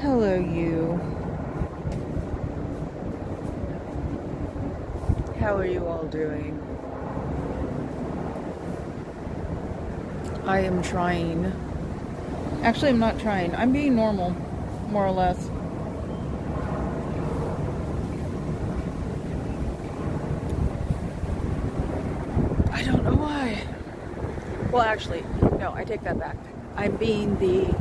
Hello, you. How are you all doing? I am trying. Actually, I'm not trying. I'm being normal, more or less. I don't know why. Well, actually, no, I take that back. I'm being the,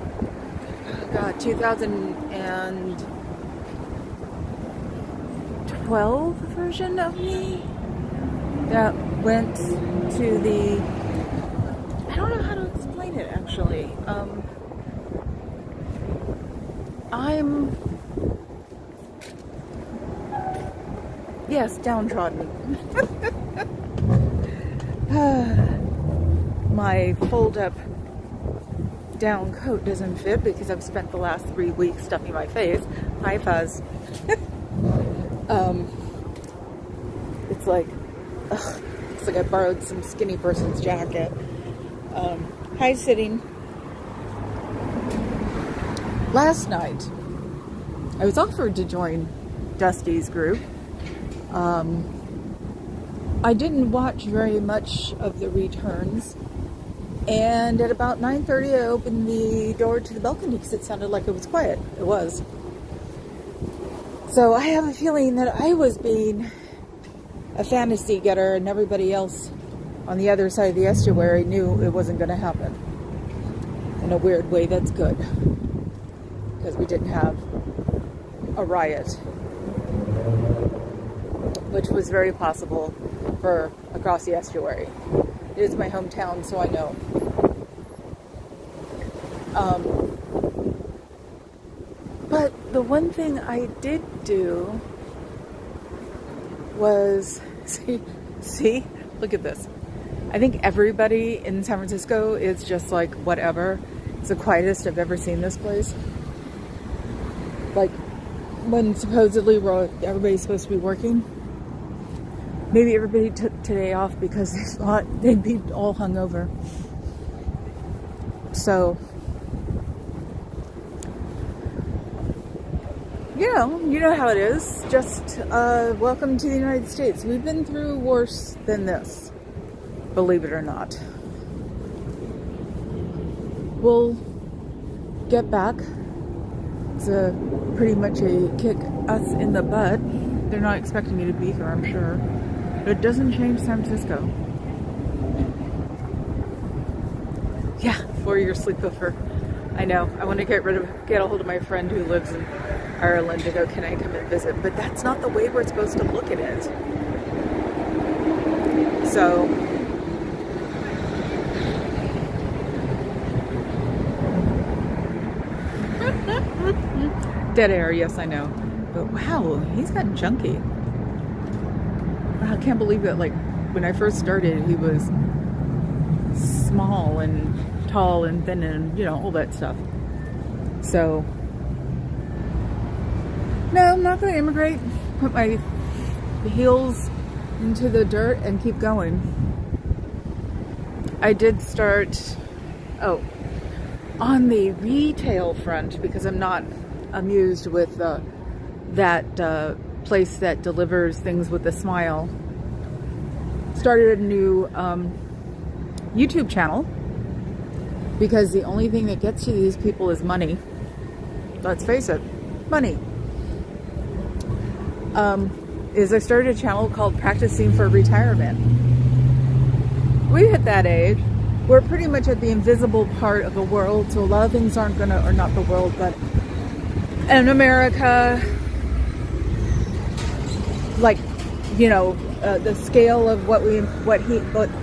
2012 version of me that went to the, I don't know how to explain it actually. I'm, yes, downtrodden. My fold-up down coat doesn't fit because I've spent the last 3 weeks stuffing my face. Hi, Fuzz. It's like, it's like I borrowed some skinny person's jacket. Hi, sitting. Last night, I was offered to join Dusty's group. I didn't watch very much of the returns, and at about 9:30 I opened the door to the balcony because it sounded like it was quiet. It was. So I have a feeling that I was being a fantasy getter and everybody else on the other side of the estuary knew it wasn't going to happen. In a weird way, that's good, because we didn't have a riot, which was very possible for across the estuary. It is my hometown, so I know. But the one thing I did do was, see, look at this. I think everybody in San Francisco is just like, whatever. It's the quietest I've ever seen this place. Like, when supposedly everybody's supposed to be working, maybe everybody took today off because they thought they'd be all hungover. So, you know how it is. Just welcome to the United States. We've been through worse than this, believe it or not. We'll get back. It's pretty much a kick us in the butt. They're not expecting me to be here, I'm sure. But it doesn't change San Francisco. Yeah, 4-year sleepover. I know. I want to get a hold of my friend who lives in Ireland to go, can I come and visit? But that's not the way we're supposed to look at it. So, dead air, yes, I know. But wow, he's gotten chunky. I can't believe that, like, when I first started, he was small and tall and thin and, all that stuff. So, no, I'm not going to immigrate. Put my heels into the dirt and keep going. I did start, on the retail front, because I'm not amused with that place that delivers things with a smile. Started a new YouTube channel, because the only thing that gets to these people is money. Let's face it, money. Is I started a channel called Practicing for Retirement. We hit that age. We're pretty much at the invisible part of the world, so a lot of things aren't gonna, or not the world, but in America, like, the scale of what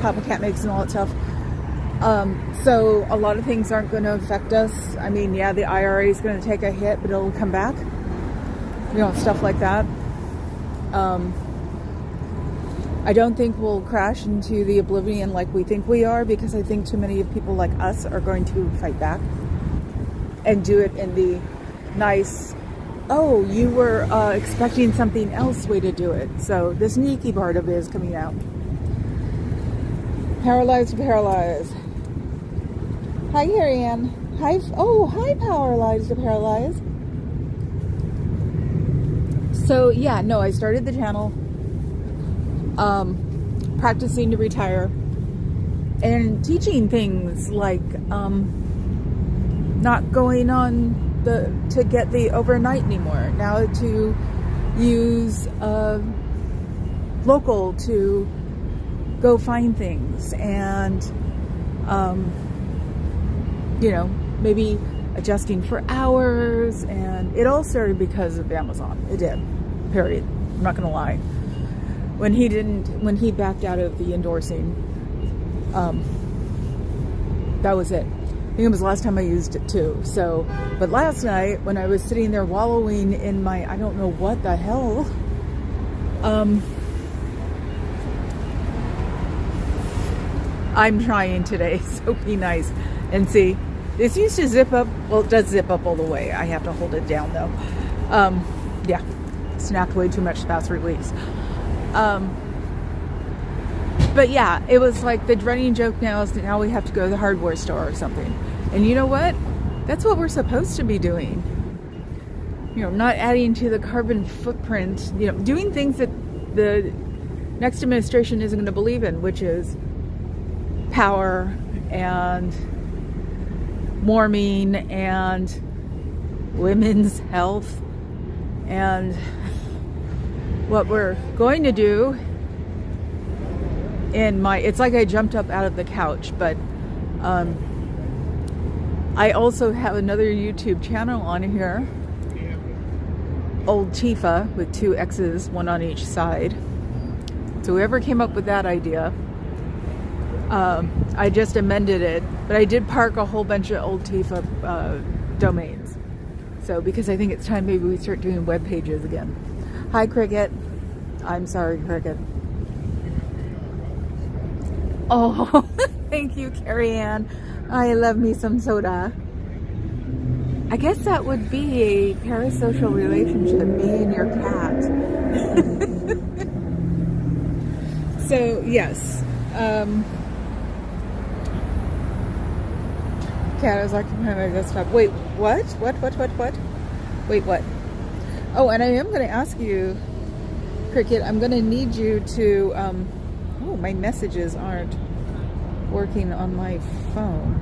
Papa Cat makes and all that stuff. So a lot of things aren't going to affect us. I mean, yeah, the IRA is going to take a hit, but it'll come back. Stuff like that. I don't think we'll crash into the oblivion like we think we are, because I think too many people like us are going to fight back and do it in the nice, oh, you were expecting something else way to do it. So the sneaky part of it is coming out. Paralyzed to paralyze. Hi, Ariane. Hi, Paralyzed to paralyze. So yeah, no, I started the channel, practicing to retire and teaching things like not going on to get the overnight anymore. Now to use local to go find things, and you know, maybe adjusting for hours. And it all started because of Amazon. It did, period. I'm not gonna lie. When he backed out of the endorsing, that was it. I think it was the last time I used it too. So, but last night when I was sitting there wallowing in my, I don't know what the hell, I'm trying today, so be nice. And see, this used to zip up, well, it does zip up all the way. I have to hold it down though. Yeah, snapped way too much fast release. But yeah, it was like the running joke now is that now we have to go to the hardware store or something. And you know what? That's what we're supposed to be doing. You know, not adding to the carbon footprint, you know, doing things that the next administration isn't going to believe in, which is power and warming and women's health. And what we're going to do it's like I jumped up out of the couch, but I also have another YouTube channel on here, Old Tifa, with 2 X's, 1 on each side. So whoever came up with that idea, I just amended it, but I did park a whole bunch of Old Tifa domains. So because I think it's time maybe we start doing web pages again. Hi, Cricket. I'm sorry, Cricket. Oh, thank you, Carrie Ann. I love me some soda. I guess that would be a parasocial relationship, me and your cat. So, yes. Cat is occupying my desktop. Wait, what? What? Wait, what? Oh, and I am going to ask you, Cricket, I'm going to need you to... oh, my messages aren't working on my phone.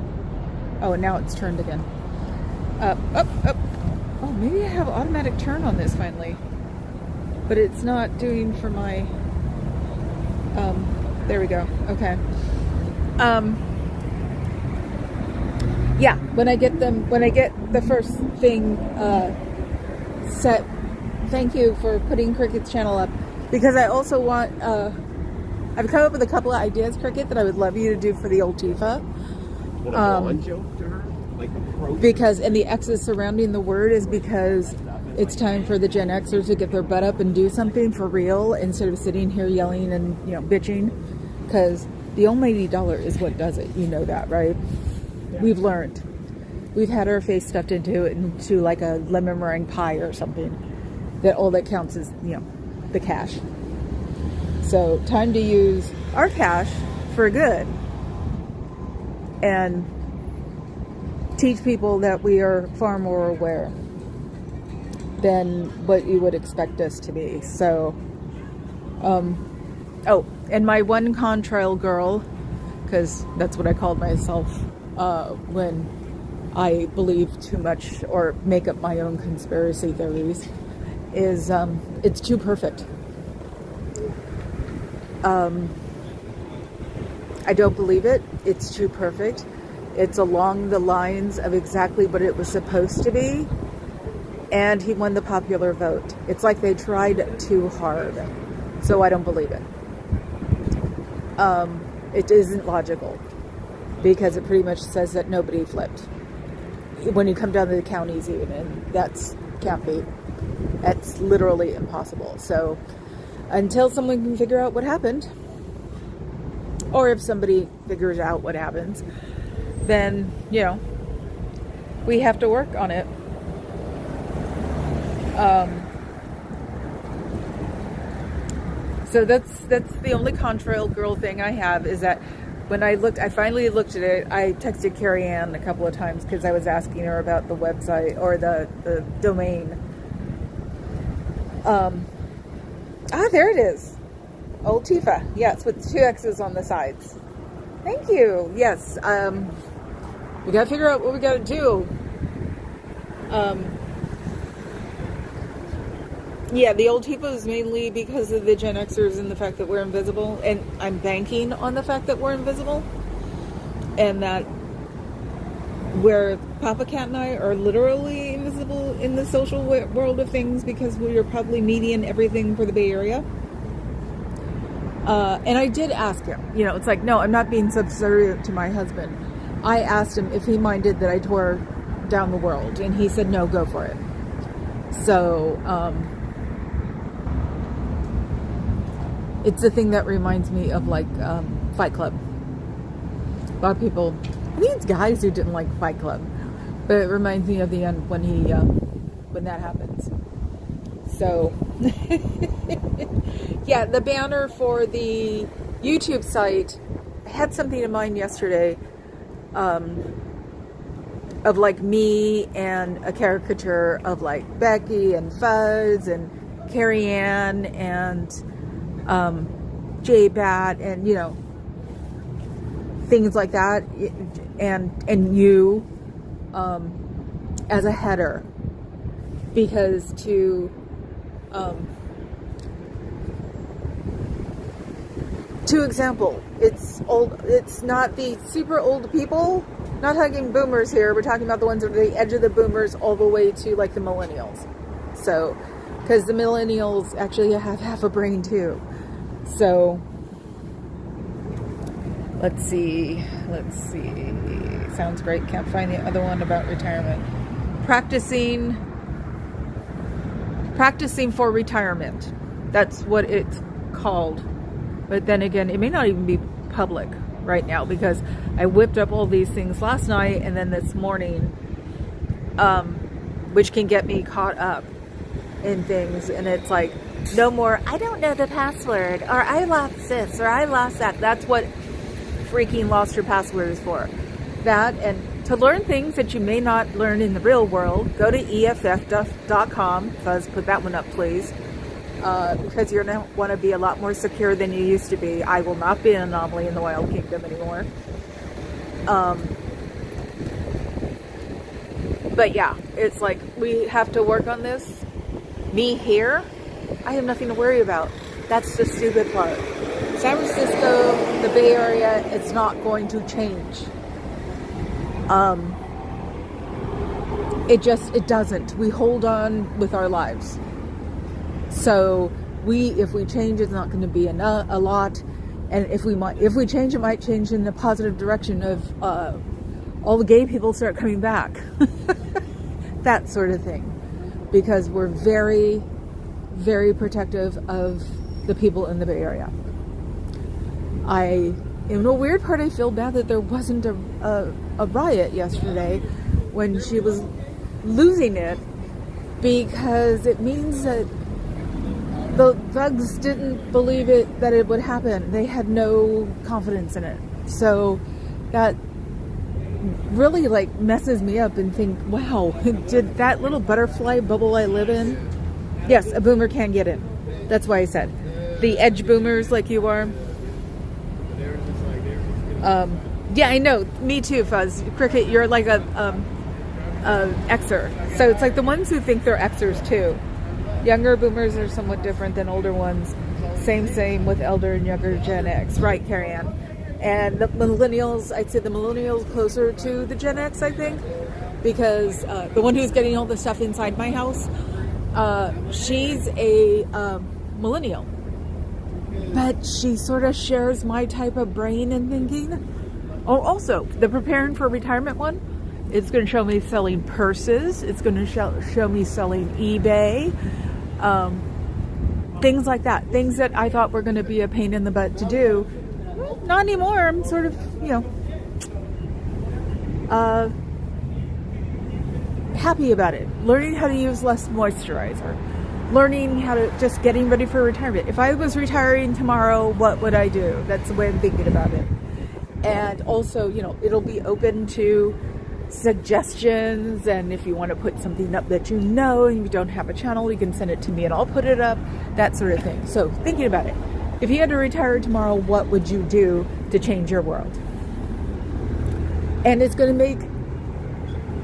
Oh, and now it's turned again. Up. Oh, maybe I have automatic turn on this finally. But it's not doing for my... there we go. Okay. Yeah, when I get the first thing set, thank you for putting Cricket's channel up. Because I also want... I've come up with a couple of ideas, Cricket, that I would love you to do for the Old Tifa. What, a blonde joke to her? Like because, and the X's surrounding the word is because it's time for the Gen Xers to get their butt up and do something for real instead of sitting here yelling and, you know, bitching. Because the almighty dollar is what does it. You know that, right? Yeah. We've learned. We've had our face stuffed into like a lemon meringue pie or something. That all that counts is, you know, the cash. So time to use our cash for good and teach people that we are far more aware than what you would expect us to be. So, oh, and my one contrail girl, because that's what I called myself when I believe too much or make up my own conspiracy theories, is it's too perfect. I don't believe it. It's too perfect. It's along the lines of exactly what it was supposed to be. And he won the popular vote. It's like they tried too hard. So I don't believe it. It isn't logical. Because it pretty much says that nobody flipped. When you come down to the counties even, and that's can't be. That's literally impossible. So until someone can figure out what happened, or if somebody figures out what happens, then, you know, we have to work on it. So that's the only contrail girl thing I have, is that when I finally looked at it, I texted Carrie Ann a couple of times because I was asking her about the website or the domain. There it is. Old Tifa. Yes, with 2 X's on the sides. Thank you. Yes. We gotta figure out what we gotta do. Yeah, the old Tifa is mainly because of the Gen Xers and the fact that we're invisible. And I'm banking on the fact that we're invisible. And that where Papa Cat and I are literally invisible in the social world of things because we are probably median everything for the Bay Area. And I did ask him, it's like, no, I'm not being subservient to my husband. I asked him if he minded that I tore down the world, and he said, no, go for it. So, it's a thing that reminds me of like, Fight Club. A lot of people, I think it's guys who didn't like Fight Club, but it reminds me of the end when when that happens. So, yeah, the banner for the YouTube site, I had something in mind yesterday, of like me and a caricature of like Becky and Fuzz and Carrie Ann and J-Bat and things like that, and you as a header, because to example, it's not the super old people, not talking boomers here, we're talking about the ones that are the edge of the boomers all the way to like the millennials. So, because the millennials actually have half a brain too. So, let's see. Sounds great. Can't find the other one about retirement. Practicing for retirement. That's what it's called. But then again, it may not even be public right now because I whipped up all these things last night and then this morning, which can get me caught up in things. And it's like, no more, I don't know the password, or I lost this, or I lost that. That's what freaking lost your password is for. That, and to learn things that you may not learn in the real world, go to EFF.com. Fuzz, put that one up, please. Because you're going to want to be a lot more secure than you used to be. I will not be an anomaly in the Wild Kingdom anymore. But yeah, it's like we have to work on this. Me here, I have nothing to worry about. That's the stupid part. San Francisco, the Bay Area, it's not going to change. It doesn't. We hold on with our lives. So if we change, it's not going to be a lot. And if we change, it might change in the positive direction of all the gay people start coming back. That sort of thing. Because we're very, very protective of the people in the Bay Area. In a weird part, I feel bad that there wasn't a riot yesterday when she was losing it, because it means that the thugs didn't believe that it would happen. They had no confidence in it. So that really like messes me up and think, wow, did that little butterfly bubble I live in? Yes, a boomer can get in. That's why I said the edge boomers like you are. Yeah, I know. Me too, Fuzz. Cricket, you're like a Xer. So it's like the ones who think they're Xers too. Younger boomers are somewhat different than older ones. Same with elder and younger Gen X. Right, Carrie Ann? And the millennials, I'd say the millennials closer to the Gen X, I think. Because the one who's getting all the stuff inside my house, she's a millennial. But she sort of shares my type of brain and thinking. Oh, also, the preparing for retirement one, it's going to show me selling purses. It's going to show me selling eBay. Things like that. Things that I thought were going to be a pain in the butt to do. Not anymore. I'm sort of, happy about it. Learning how to use less moisturizer. Learning how to just getting ready for retirement. If I was retiring tomorrow, what would I do? That's the way I'm thinking about it. And also, it'll be open to suggestions, and if you want to put something up that and you don't have a channel, you can send it to me and I'll put it up, that sort of thing. So thinking about it, if you had to retire tomorrow, what would you do to change your world? And it's going to make,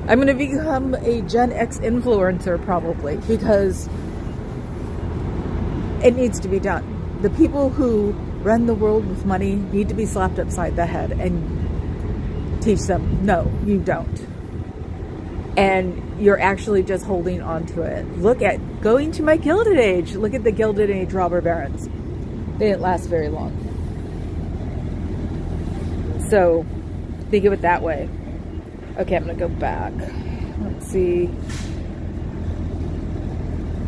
I'm going to become a Gen X influencer probably, because it needs to be done. The people who run the world with money need to be slapped upside the head and teach them, no, you don't. And you're actually just holding on to it. Look at going to my Gilded Age. Look at the Gilded Age robber barons. They didn't last very long. So think of it that way. Okay, I'm going to go back. Let's see.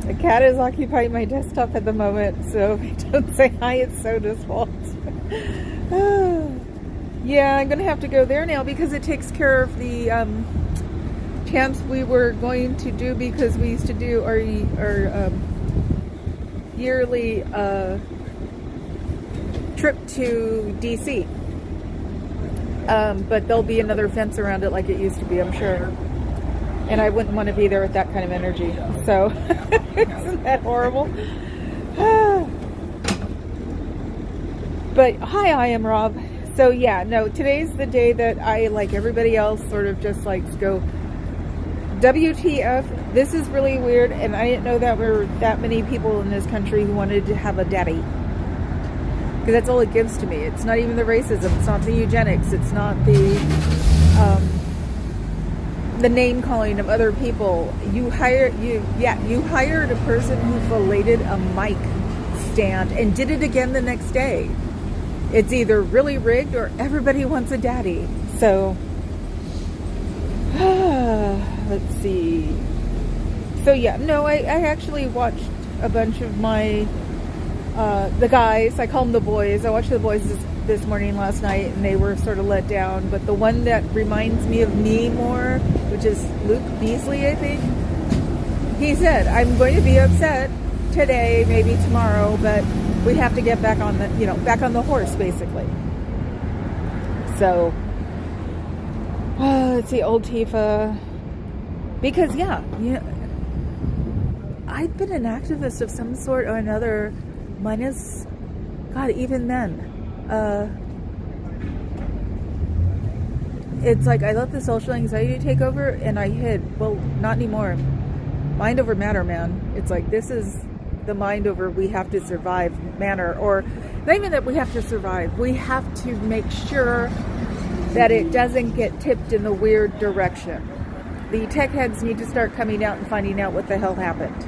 The cat is occupying my desktop at the moment, so if I don't say hi, it's Soda's fault. Yeah, I'm going to have to go there now because it takes care of the chance we were going to do, because we used to do our yearly trip to DC. But there'll be another fence around it like it used to be, I'm sure. And I wouldn't want to be there with that kind of energy. So, isn't that horrible? But hi, I am Rob. So yeah, no, today's the day that I, like everybody else, sort of just like go, WTF, this is really weird, and I didn't know that there were that many people in this country who wanted to have a daddy. Because that's all it gives to me. It's not even the racism, it's not the eugenics, it's not the name calling of other people. You hired a person who filleted a mic stand and did it again the next day. It's either really rigged or everybody wants a daddy. So let's see. So yeah, no, I actually watched a bunch of my the guys, I call them the boys. I watched the boys this morning, last night, and they were sort of let down. But the one that reminds me of me more, which is Luke Beasley, I think, he said, I'm going to be upset today, maybe tomorrow, but we have to get back on the, back on the horse, basically. So, let's see, old Tifa. Because, I've been an activist of some sort or another, minus, God, even then. It's like I let the social anxiety take over and I hid. Well, not anymore. Mind over matter, man. It's like, this is the mind over we have to survive manner, or not even that we have to survive. We have to make sure that it doesn't get tipped in the weird direction. The tech heads need to start coming out and finding out what the hell happened.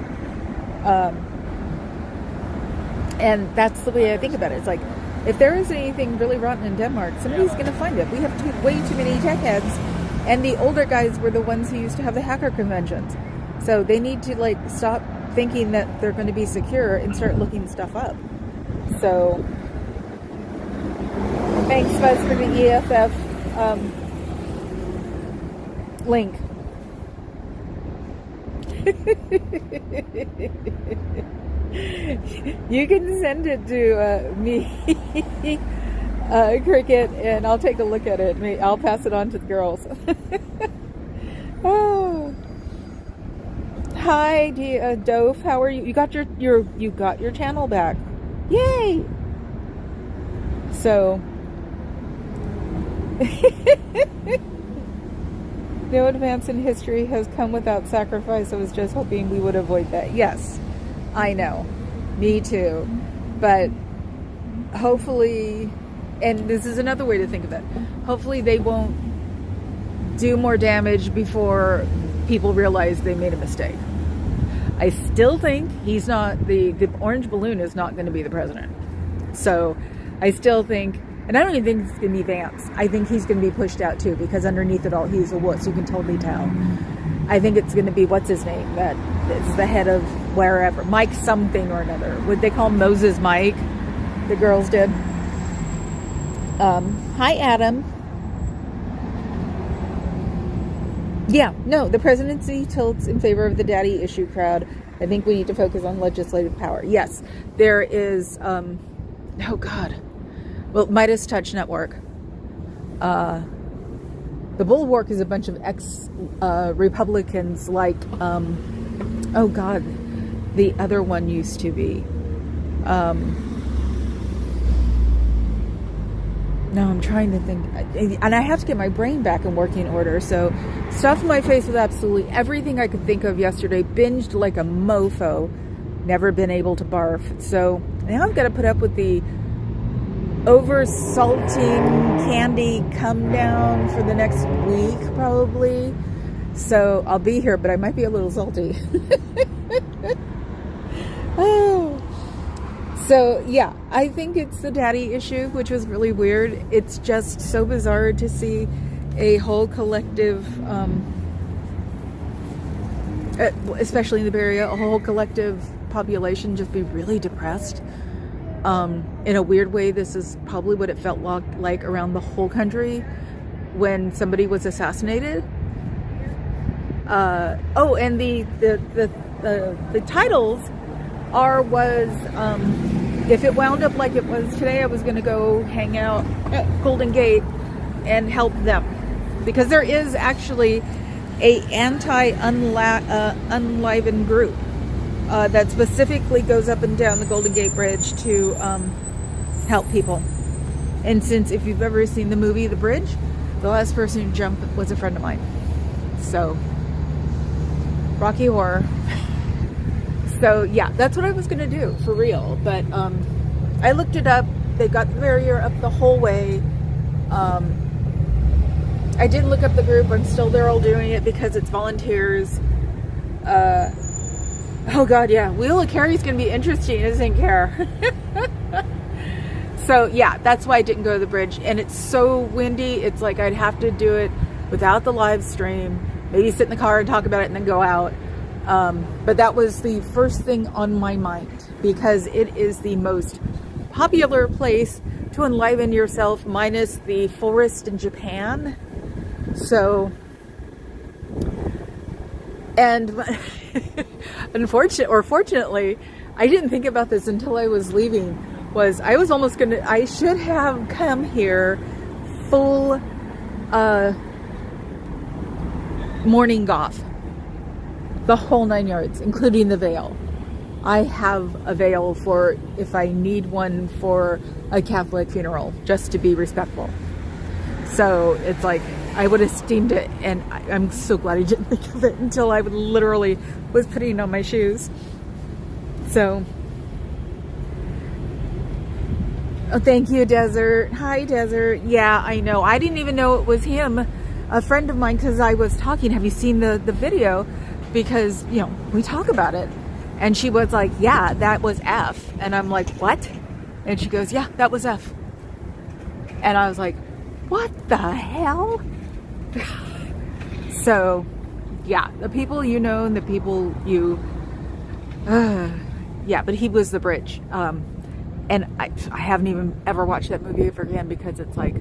And that's the way I think about it. It's like, if there is anything really rotten in Denmark, somebody's going to find it. We have way too many tech heads, and the older guys were the ones who used to have the hacker conventions. So they need to stop thinking that they're going to be secure and start looking stuff up. So thanks, Buzz, for the EFF link. You can send it to me, Cricket, and I'll take a look at it. I'll pass it on to the girls. Oh. Hi, Dove. How are you? You got your channel back. Yay! So, no advance in history has come without sacrifice. I was just hoping we would avoid that. Yes. I know, me too, but hopefully, and this is another way to think of it, hopefully they won't do more damage before people realize they made a mistake. I still think he's not, the orange balloon is not going to be the president. So I still think, and I don't even think it's going to be Vance. I think he's going to be pushed out too, because underneath it all, he's a wuss. You can totally tell. I think it's going to be, what's his name, that is the head of wherever, Mike something or another. Would they call Moses Mike? The girls did. Hi, Adam. Yeah, no, the presidency tilts in favor of the daddy issue crowd. I think we need to focus on legislative power. Yes, there is, oh God. Well, Midas Touch Network. The The Bulwark is a bunch of ex-Republicans like, oh God, the other one used to be. No, I'm trying to think. And I have to get my brain back in working order. So, stuff in my face with absolutely everything I could think of yesterday. Binged like a mofo. Never been able to barf. So, now I've got to put up with the over-salting candy come down for the next week, probably. So, I'll be here, but I might be a little salty. Oh. So, yeah, I think it's the daddy issue, which was really weird. It's just so bizarre to see a whole collective, especially in the Bay Area, a whole collective population just be really depressed. In a weird way, this is probably what it felt like around the whole country when somebody was assassinated. And the titles was if it wound up like it was today, I was going to go hang out at Golden Gate and help them, because there is actually a anti-unlivened group that specifically goes up and down the Golden Gate Bridge to help people. And since, if you've ever seen the movie The Bridge, the last person who jumped was a friend of mine. So, Rocky Horror. So, yeah, that's what I was going to do, for real. But I looked it up. They got the barrier up the whole way. I didn't look up the group. I'm still there all doing it because it's volunteers. Oh, God, yeah. Wheel of Carry's going to be interesting, isn't care? So, yeah, that's why I didn't go to the bridge. And it's so windy. It's like I'd have to do it without the live stream. Maybe sit in the car and talk about it and then go out. But that was the first thing on my mind, because it is the most popular place to enliven yourself, minus the forest in Japan. So, and fortunately, I didn't think about this until I was leaving. I should have come here full morning goth. The whole 9 yards, including the veil. I have a veil for if I need one for a Catholic funeral, just to be respectful. So it's like, I would have steamed it, and I'm so glad I didn't think of it until I literally was putting on my shoes. So, oh, thank you, Desert. Hi, Desert. Yeah, I know. I didn't even know it was him, a friend of mine, because I was talking. Have you seen the video? Because, you know, we talk about it. And she was like, yeah, that was F. And I'm like, what? And she goes, yeah, that was F. And I was like, what the hell? So, yeah, the people you know and the people you... yeah, but he was the bridge. And I haven't even ever watched that movie ever again, because it's like,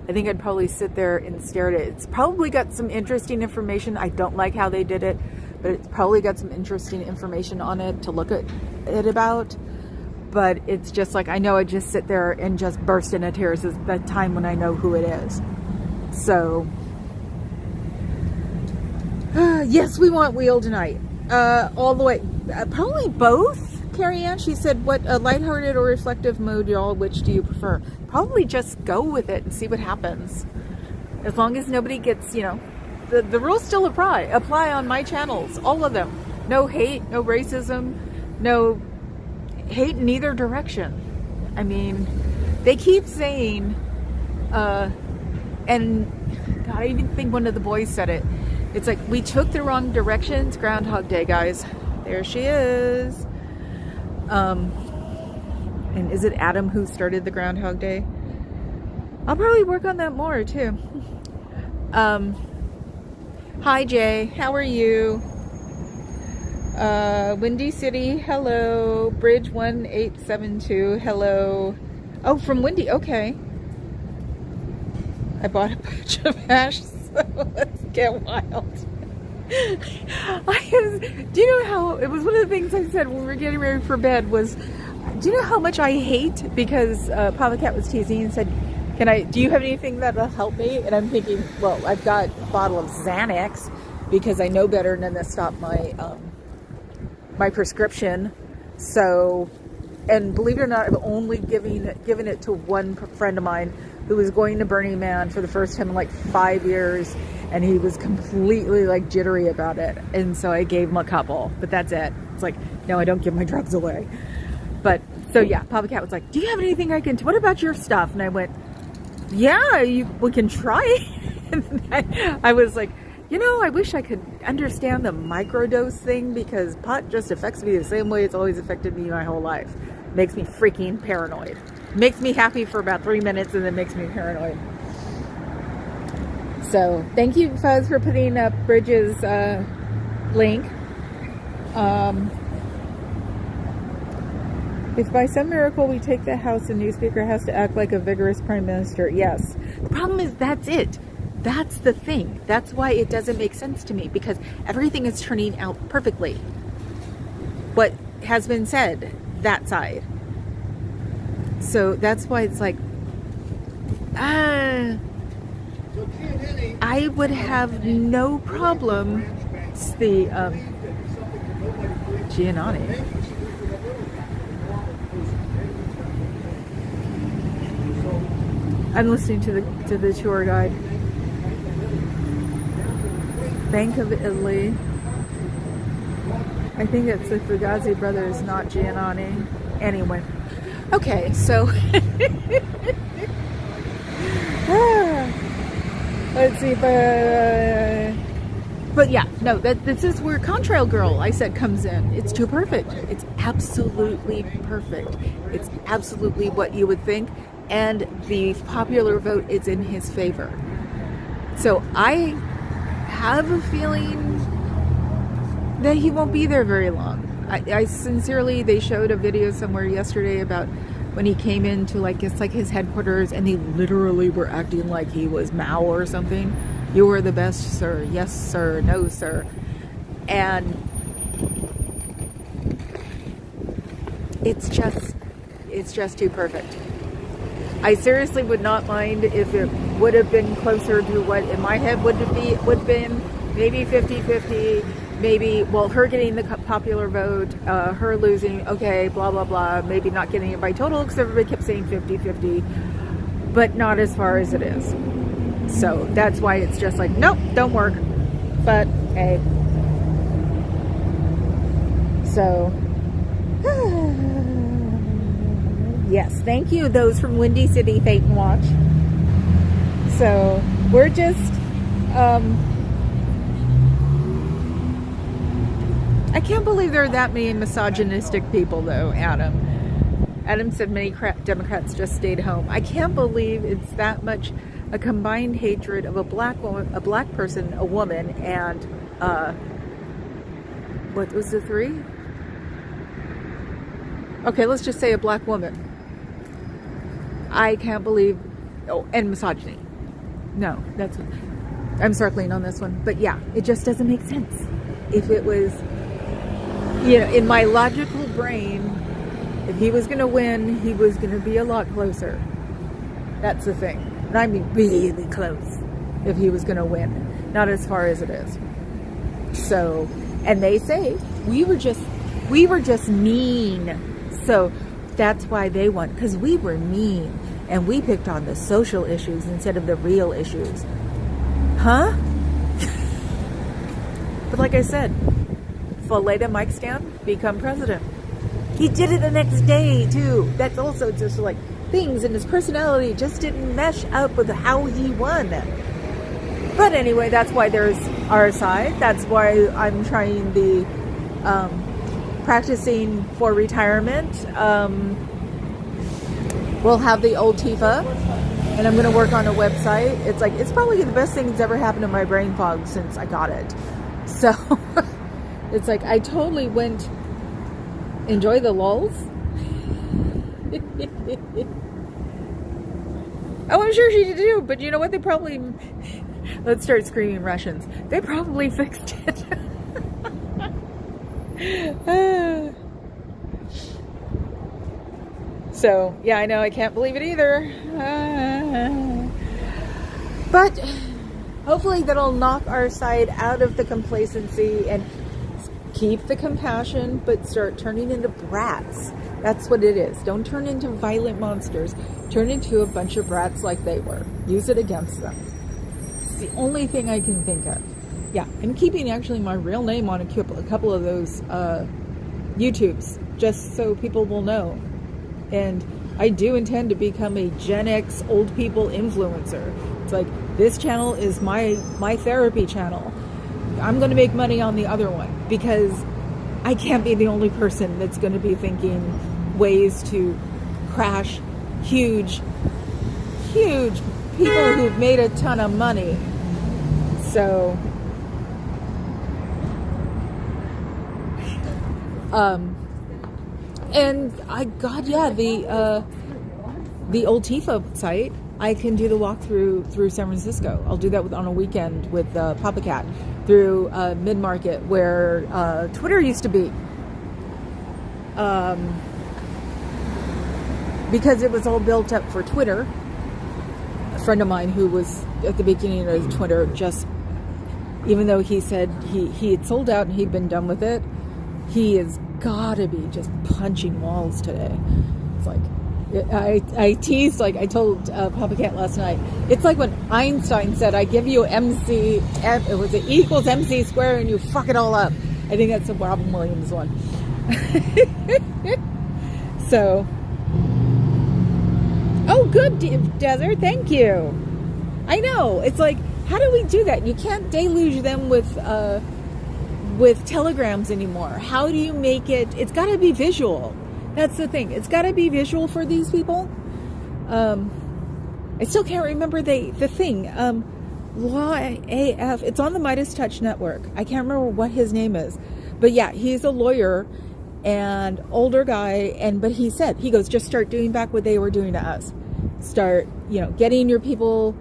I think I'd probably sit there and stare at it. It's probably got some interesting information. I don't like how they did it, but it's probably got some interesting information on it to look at it about. But it's just like, I know I just sit there and just burst into tears at the time when I know who it is. So, yes, we want Wheel tonight. All the way. Probably both. Carrie Ann, she said, what, a lighthearted or reflective mode, y'all, which do you prefer? Probably just go with it and see what happens. As long as nobody gets, you know, the rules still apply on my channels, all of them. No hate, no racism, no hate in either direction. I mean, they keep saying, and God, I even think one of the boys said it. It's like, we took the wrong direction. It's Groundhog Day, guys. There she is. And is it Adam who started the Groundhog Day? I'll probably work on that more too. Hi Jay, how are you? Windy City, hello. Bridge 1872, hello. Oh, from Windy, okay. I bought a bunch of hash, so let's get wild. Do you know how, it was one of the things I said when we were getting ready for bed was, do you know how much I hate, because Papa Cat was teasing and said, do you have anything that'll help me? And I'm thinking, well, I've got a bottle of Xanax because I know better than to stop my prescription. So, and believe it or not, I've only given it to one friend of mine who was going to Burning Man for the first time in like 5 years, and he was completely like jittery about it. And so I gave him a couple, but that's it. It's like, no, I don't give my drugs away. But so yeah, Papa Cat was like, do you have anything I can, what about your stuff? And I went, yeah, we can try. And I was like, you know, I wish I could understand the microdose thing, because pot just affects me the same way it's always affected me my whole life. Makes me freaking paranoid. Makes me happy for about 3 minutes and then makes me paranoid. So thank you, Fuzz, for putting up Bridges' link. If by some miracle we take the House, the new speaker has to act like a vigorous prime minister. Yes. The problem is that's it. That's the thing. That's why it doesn't make sense to me, because everything is turning out perfectly. What has been said, that side. So that's why it's like, I would have no problem. It's the Giannotti. I'm listening to the tour guide. Bank of Italy. I think it's the Fugazi brothers, not Giannotti. Anyway. Okay, so let's see if but yeah, no, this is where Contrail Girl, I said, comes in. It's too perfect. It's absolutely perfect. It's absolutely what you would think, and the popular vote is in his favor. So I have a feeling that he won't be there very long. I sincerely, they showed a video somewhere yesterday about when he came into like, it's like his headquarters, and they literally were acting like he was Mao or something. You were the best, sir. Yes, sir. No, sir. And it's just too perfect. I seriously would not mind if it would have been closer to what in my head would have been maybe 50-50. Maybe, well, her getting the popular vote, her losing, okay, blah, blah, blah. Maybe not getting it by total, because everybody kept saying 50-50. But not as far as it is. So that's why it's just like, nope, don't work. But, hey. So, yes, thank you, those from Windy City Phaeton Watch. So, we're just, I can't believe there are that many misogynistic people, though, Adam. Adam said many Democrats just stayed home. I can't believe it's that much a combined hatred of a black woman, a black person, a woman, and what was the three? Okay, let's just say a black woman. I can't believe, and misogyny. No, I'm circling on this one, but yeah, it just doesn't make sense. If it was, you know, in my logical brain, if he was going to win, he was going to be a lot closer. That's the thing. And I mean really close if he was going to win. Not as far as it is. So, and they say, we were just mean. So that's why they won. Because we were mean. And we picked on the social issues instead of the real issues. Huh? But like I said, Foleta mic stand, become president. He did it the next day too. That's also just like things in his personality just didn't mesh up with how he won. But anyway, that's why there's our side. That's why I'm trying the practicing for retirement. We'll have the old Tifa, and I'm going to work on a website. It's probably the best thing that's ever happened to my brain fog since I got it. So it's like I totally went. Enjoy the lulls. Oh, I'm sure she did too, but you know what? They probably, let's start screaming Russians. They probably fixed it. So, yeah, I know, I can't believe it either. But hopefully that'll knock our side out of the complacency and keep the compassion, but start turning into brats. That's what it is. Don't turn into violent monsters. Turn into a bunch of brats like they were. Use it against them. It's the only thing I can think of. Yeah, I'm keeping actually my real name on a couple of those YouTubes, just so people will know. And I do intend to become a Gen X old people influencer. It's like, this channel is my therapy channel. I'm going to make money on the other one because I can't be the only person that's going to be thinking ways to crash huge people who've made a ton of money. So, and the old Tifa site, I can do the walkthrough through San Francisco. I'll do that on a weekend with Papa Cat through Mid-Market, where Twitter used to be. Because it was all built up for Twitter. A friend of mine who was at the beginning of Twitter, just, even though he said he had sold out and he'd been done with it, he has gotta be just punching walls today. It's like, I teased, like I told Papa Cat last night, it's like when Einstein said, I give you MC, it was E equals MC squared and you fuck it all up. I think that's a Robin Williams one. So, oh good, Desert, thank you. I know, it's like, how do we do that? You can't deluge them with telegrams anymore. How do you make it? It's got to be visual. That's the thing. It's got to be visual for these people. I still can't remember the thing. Law AF. It's on the Midas Touch Network. I can't remember what his name is, but yeah, he's a lawyer and older guy. But he said, he goes, just start doing back what they were doing to us. Start, getting your people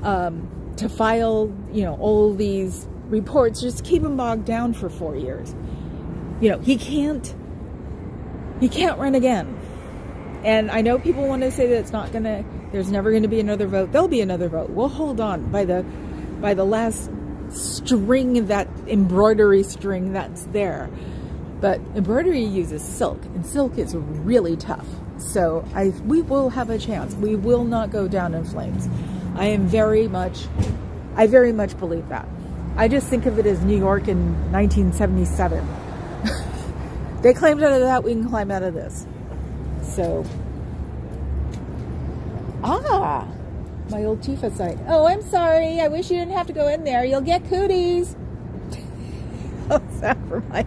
to file, all these reports. Just keep them bogged down for 4 years. He can't run again. And I know people want to say that there's never going to be another vote. There'll be another vote. We'll hold on by the last string, that embroidery string that's there. But embroidery uses silk, and silk is really tough. So we will have a chance. We will not go down in flames. I very much believe that. I just think of it as New York in 1977. They climbed out of that, we can climb out of this. So, my old Tifa site. Oh, I'm sorry. I wish you didn't have to go in there. You'll get cooties. How's that for my...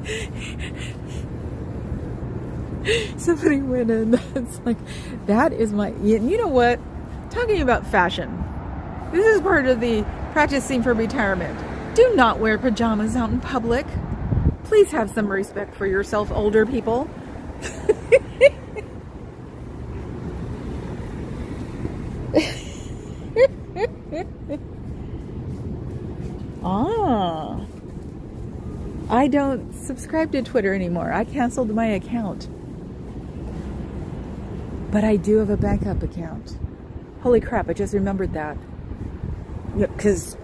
Somebody went in. It's like, that is my... You know what? Talking about fashion. This is part of the practicing for retirement. Do not wear pajamas out in public. Please have some respect for yourself, older people. I don't subscribe to Twitter anymore. I canceled my account. But I do have a backup account. Holy crap, I just remembered that. Because,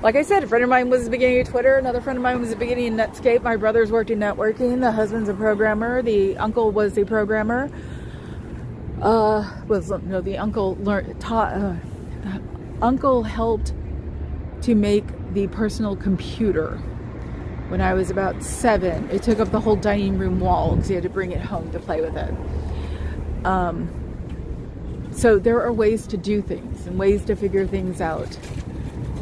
like I said, a friend of mine was at the beginning of Twitter. Another friend of mine was at the beginning of Netscape. My brother's worked in networking. The husband's a programmer. The uncle was a programmer. The uncle helped to make the personal computer when I was about 7. It took up the whole dining room wall because he had to bring it home to play with it. So there are ways to do things and ways to figure things out.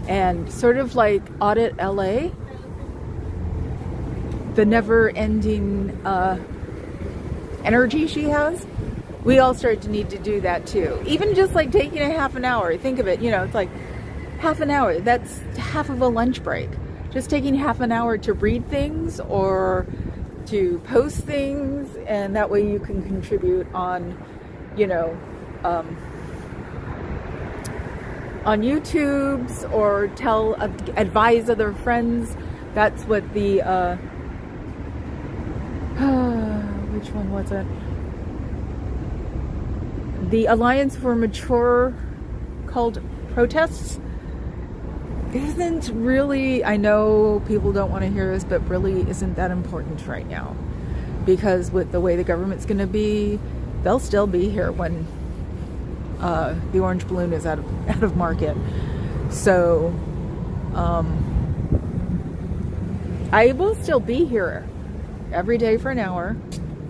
And sort of like Audit LA, the never-ending energy she has, we all start to need to do that too. Even just like taking a half an hour. Think of it, it's like half an hour. That's half of a lunch break. Just taking half an hour to read things or to post things, and that way you can contribute on, on YouTube's, or advise other friends. That's what the which one was it? the Alliance for Mature Cult Protests isn't really, I know people don't want to hear this, but really isn't that important right now. Because with the way the government's going to be, they'll still be here when the orange balloon is out of market. So I will still be here every day for an hour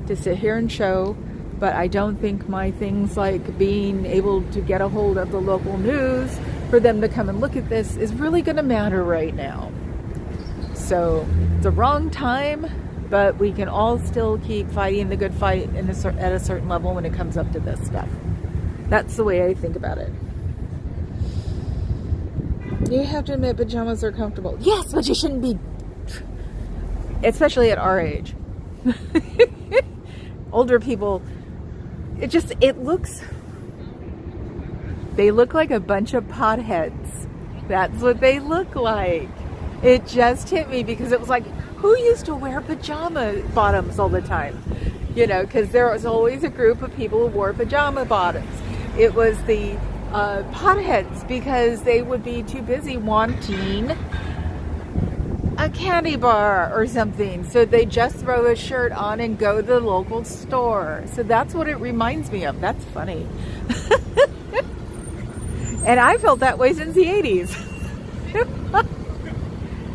to sit here and show, but I don't think my things like being able to get a hold of the local news for them to come and look at this is really going to matter right now. So it's a wrong time, but we can all still keep fighting the good fight at a certain level when it comes up to this stuff. That's the way I think about it. You have to admit pajamas are comfortable. Yes, but you shouldn't be, especially at our age. Older people, they look like a bunch of potheads. That's what they look like. It just hit me because it was like, who used to wear pajama bottoms all the time? You know, because there was always a group of people who wore pajama bottoms. It was the potheads because they would be too busy wanting a candy bar or something. So they just throw a shirt on and go to the local store. So that's what it reminds me of. That's funny. And I felt that way since the 80s.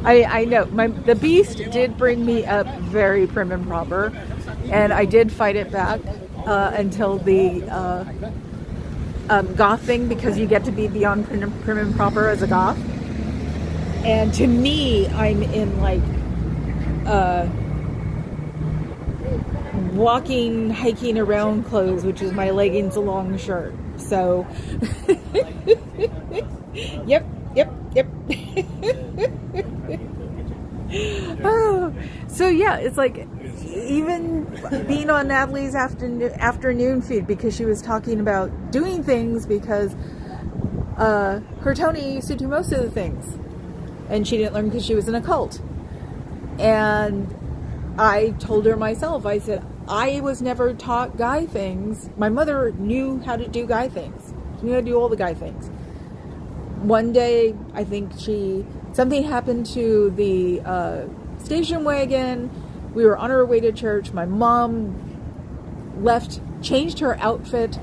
I know. The beast did bring me up very prim and proper. And I did fight it back until the goth thing, because you get to be beyond prim and proper as a goth. And to me, I'm in like walking, hiking around clothes, which is my leggings, a long shirt. So, yep. Oh, so yeah, it's like even being on Natalie's afternoon feed, because she was talking about doing things because her Tony used to do most of the things. And she didn't learn because she was in a cult. And I told her myself, I said, I was never taught guy things. My mother knew how to do guy things. She knew how to do all the guy things. One day, I think something happened to the station wagon. We were on our way to church. My mom left, changed her outfit,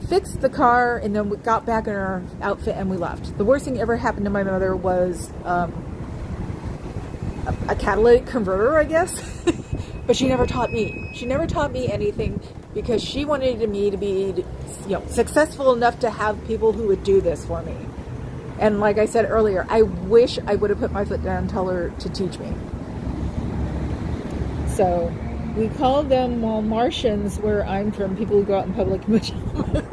fixed the car, and then we got back in our outfit and we left. The worst thing ever happened to my mother was a catalytic converter, I guess. But she never taught me. She never taught me anything because she wanted me to be, successful enough to have people who would do this for me. And like I said earlier, I wish I would have put my foot down and tell her to teach me. So we call them Martians where I'm from, people who go out in public in pajamas.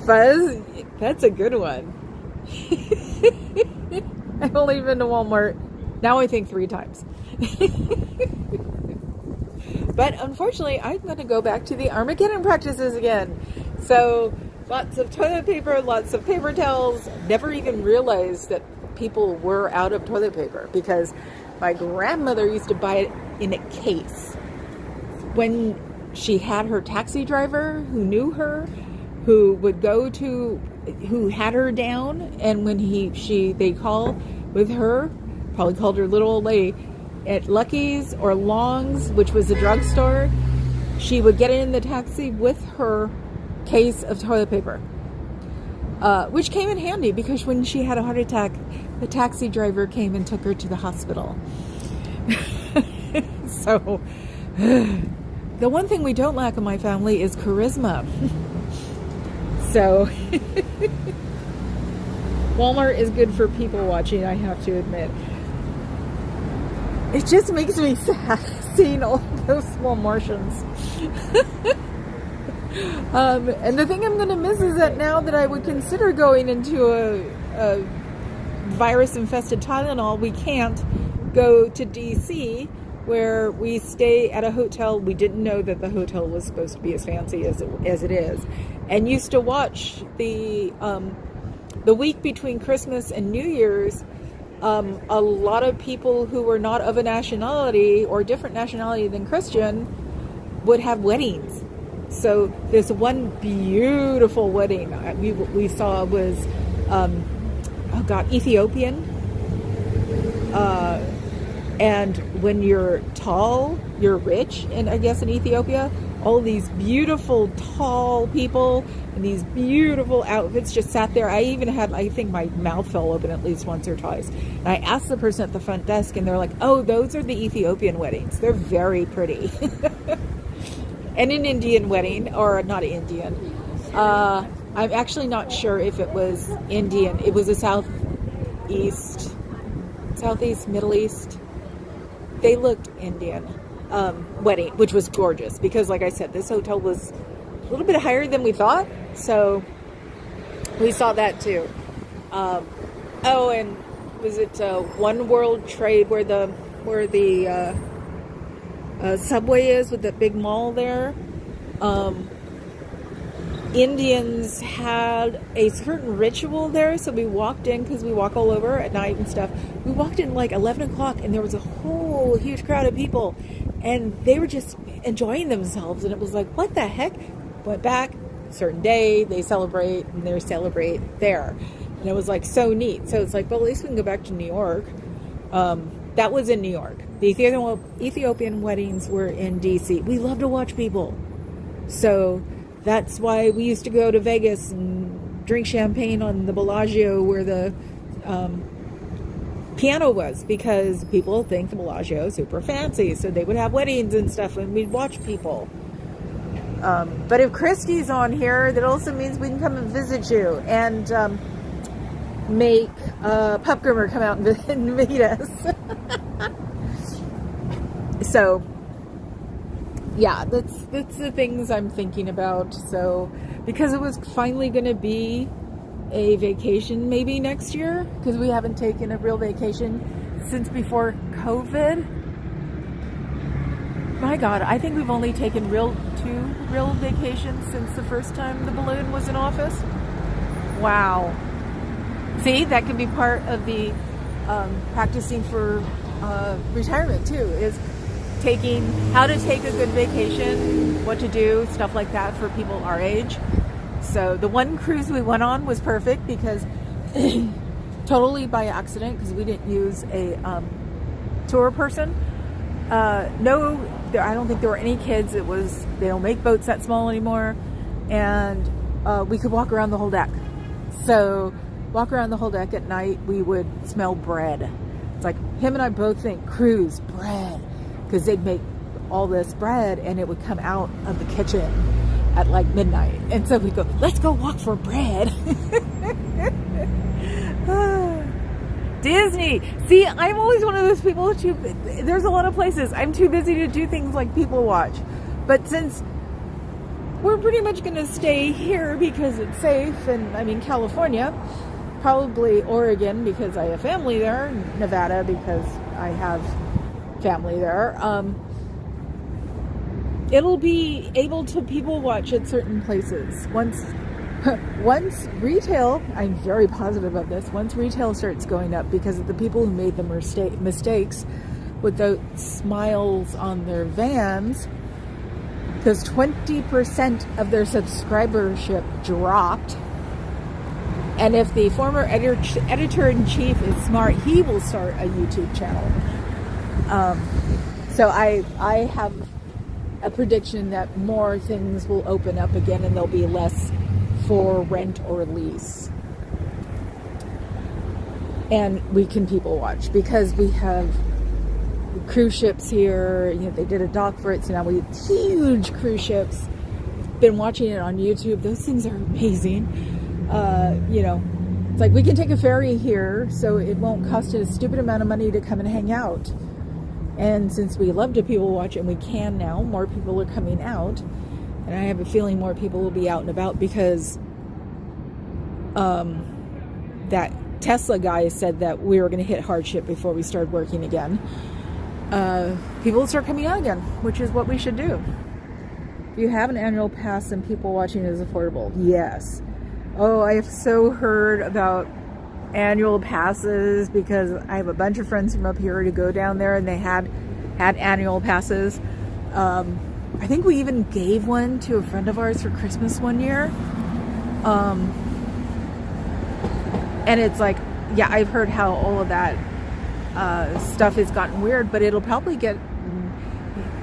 Fuzz, that's a good one. I've only been to Walmart, now I think 3 times. But unfortunately, I'm going to go back to the Armageddon practices again. So lots of toilet paper, lots of paper towels. Never even realized that people were out of toilet paper because my grandmother used to buy it in a case. When she had her taxi driver who knew her, who had her down, and when they called with her, probably called her little old lady, at Lucky's or Long's, which was a drugstore, she would get in the taxi with her case of toilet paper, which came in handy because when she had a heart attack, the taxi driver came and took her to the hospital. So the one thing we don't lack in my family is charisma. So Walmart is good for people watching, I have to admit. It just makes me sad seeing all those small Martians. And the thing I'm going to miss is that now that I would consider going into a virus-infested Tylenol, we can't go to DC, where we stay at a hotel. We didn't know that the hotel was supposed to be as fancy as it is, and used to watch the week between Christmas and New Year's. A lot of people who were not of a nationality or different nationality than Christian would have weddings. So this one beautiful wedding we saw was, oh God, Ethiopian. And when you're tall, you're rich. And I guess in Ethiopia, all these beautiful tall people in these beautiful outfits just sat there. I even had, I think my mouth fell open at least once or twice. And I asked the person at the front desk, and they're like, oh, those are the Ethiopian weddings. They're very pretty. And an Indian wedding, or not Indian. I'm actually not sure if it was Indian. It was a Southeast, Middle East. They looked Indian wedding, which was gorgeous because, like I said, this hotel was a little bit higher than we thought. So we saw that too. Oh, and was it One World Trade where the subway is with that big mall there? Indians had a certain ritual there, so we walked in because we walk all over at night and stuff. We walked in like 11 o'clock and there was a whole huge crowd of people and they were just enjoying themselves, and it was like, what the heck? Went back, certain day, they celebrate and they celebrate there. And it was like so neat. So it's like, well, at least we can go back to New York. That was in New York. The Ethiopian weddings were in DC. We love to watch people. So that's why we used to go to Vegas and drink champagne on the Bellagio where the piano was, because people think the Bellagio is super fancy. So they would have weddings and stuff and we'd watch people. But if Christy's on here, that also means we can come and visit you and make Pup Groomer come out and meet us. So yeah, that's the things I'm thinking about. So, because it was finally going to be a vacation maybe next year, because we haven't taken a real vacation since before COVID. My God, I think we've only taken two real vacations since the first time the balloon was in office. Wow. See, that could be part of the practicing for retirement too, is taking how to take a good vacation, what to do, stuff like that for people our age. So the one cruise we went on was perfect because totally by accident, because we didn't use a tour person. No, I don't think there were any kids. It was, they don't make boats that small anymore, and we could walk around the whole deck. So walk around the whole deck at night, we would smell bread. It's like him and I both think cruise bread, because they'd make all this bread and it would come out of the kitchen at like midnight. And so we'd go, let's go walk for bread. Disney. See, I'm always one of those people there's a lot of places I'm too busy to do things like people watch. But since we're pretty much going to stay here because it's safe, and I mean California, probably Oregon because I have family there, Nevada because I have family there, it'll be able to people watch at certain places. Once retail, I'm very positive of this, once retail starts going up because of the people who made the mistakes with those smiles on their vans, because 20% of their subscribership dropped. And if the former editor-in-chief is smart, he will start a YouTube channel. So I have a prediction that more things will open up again and there'll be less for rent or lease. And we can people watch because we have cruise ships here. You know, they did a dock for it, so now we have huge cruise ships. Been watching it on YouTube. Those things are amazing. You know, it's like we can take a ferry here, so it won't cost us a stupid amount of money to come and hang out. And since we love to people watch, and we can now, more people are coming out. And I have a feeling more people will be out and about because that Tesla guy said that we were going to hit hardship before we started working again. People will start coming out again, which is what we should do. If you have an annual pass and people watching is affordable, yes. Oh, I have so heard about annual passes because I have a bunch of friends from up here to go down there, and they had annual passes. I think we even gave one to a friend of ours for Christmas one year. And it's like, yeah, I've heard how all of that stuff has gotten weird, but it'll probably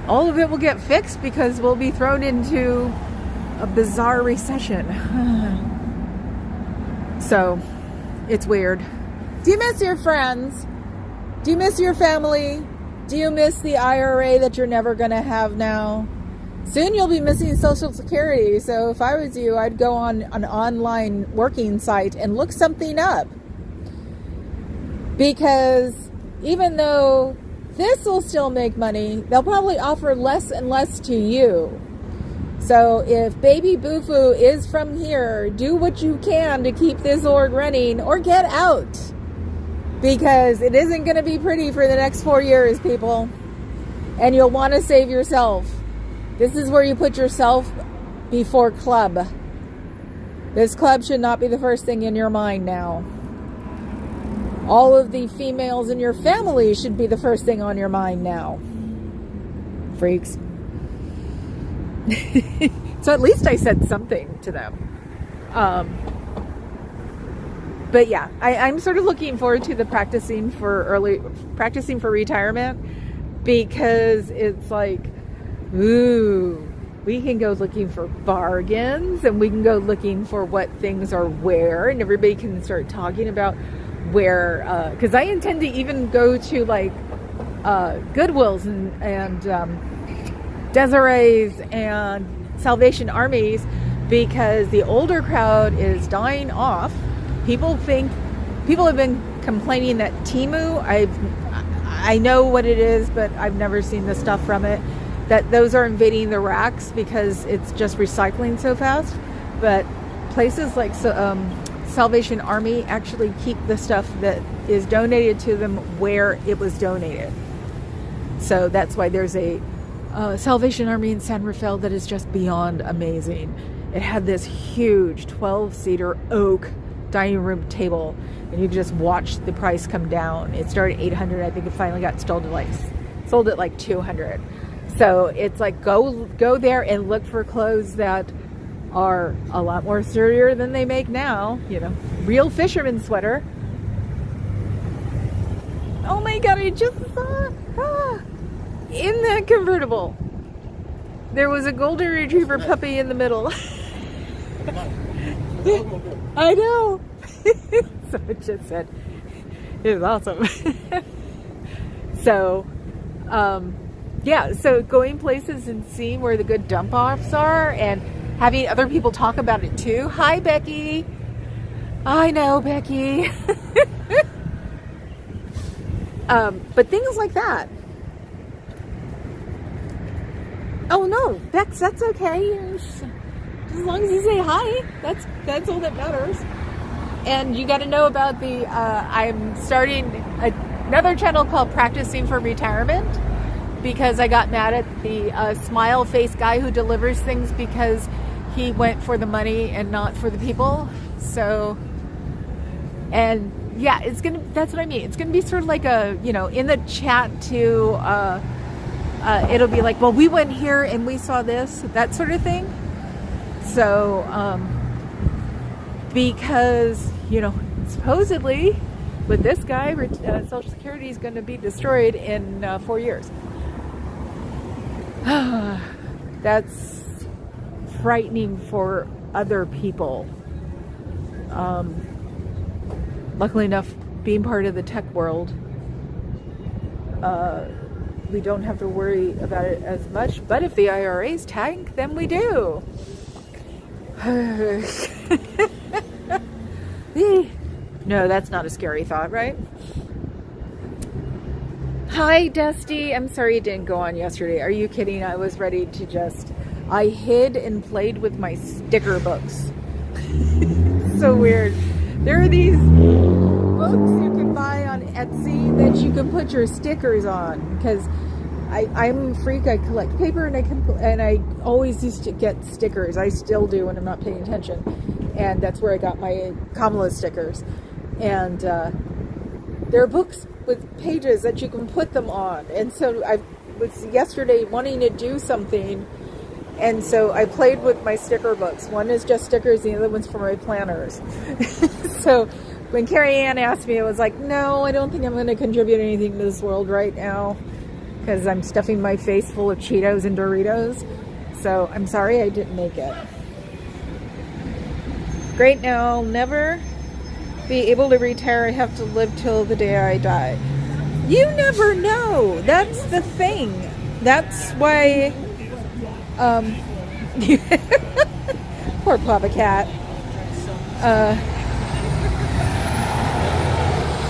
all of it will get fixed because we'll be thrown into a bizarre recession. So it's weird. Do you miss your friends? Do you miss your family? Do you miss the IRA that you're never going to have now? Soon you'll be missing Social Security. So if I was you, I'd go on an online working site and look something up. Because even though this will still make money, they'll probably offer less and less to you. So if Baby Boofoo is from here, do what you can to keep this org running or get out. Because it isn't going to be pretty for the next 4 years, people. And you'll want to save yourself. This is where you put yourself before club. This club should not be the first thing in your mind now. All of the females in your family should be the first thing on your mind now. Freaks. So at least I said something to them. But yeah, I'm sort of looking forward to the practicing for retirement, because it's like, ooh, we can go looking for bargains, and we can go looking for what things are where, and everybody can start talking about where, because I intend to even go to like Goodwills and Desiree's and Salvation Armies, because the older crowd is dying off. People have been complaining that Temu, I know what it is, but I've never seen the stuff from it, that those are invading the racks because it's just recycling so fast. But places like Salvation Army actually keep the stuff that is donated to them where it was donated. So that's why there's a Salvation Army in San Rafael that is just beyond amazing. It had this huge 12-seater oak dining room table, and you just watch the price come down. It started at $800. I think it finally got sold at like $200. So it's like go there and look for clothes that are a lot more sturdier than they make now. You know, real fisherman sweater. Oh my God! I just saw in that convertible there was a golden retriever puppy in the middle. I know. So it just said it was awesome. So yeah, so going places and seeing where the good dump offs are and having other people talk about it too. Hi, Becky. I know, Becky. But things like that. Oh no, that's okay. As long as you say hi, that's all that matters. And you got to know about the. I'm starting another channel called Practicing for Retirement, because I got mad at the smile face guy who delivers things because he went for the money and not for the people. So, and yeah, that's what I mean. It's gonna be sort of like a, in the chat too. It'll be like, well, we went here and we saw this, that sort of thing. So, because, supposedly with this guy, Social Security is going to be destroyed in 4 years. That's frightening for other people. Luckily enough, being part of the tech world, we don't have to worry about it as much. But if the IRAs tank, then we do. No, that's not a scary thought, right? Hi, Dusty. I'm sorry it didn't go on yesterday. Are you kidding? I was ready to I hid and played with my sticker books. So weird. There are these books you can buy on Etsy that you can put your stickers on, because I'm a freak. I collect paper, and I always used to get stickers. I still do when I'm not paying attention, and that's where I got my Kamala stickers. And there are books with pages that you can put them on. And so I was yesterday wanting to do something And so I played with my sticker books. One is just stickers, the other one's for my planners. So when Carrie Ann asked me, I was like, no, I don't think I'm going to contribute anything to this world right now, because I'm stuffing my face full of Cheetos and Doritos. So I'm sorry I didn't make it. Great, now I'll never be able to retire. I have to live till the day I die. You never know. That's the thing. That's why poor Papa Cat.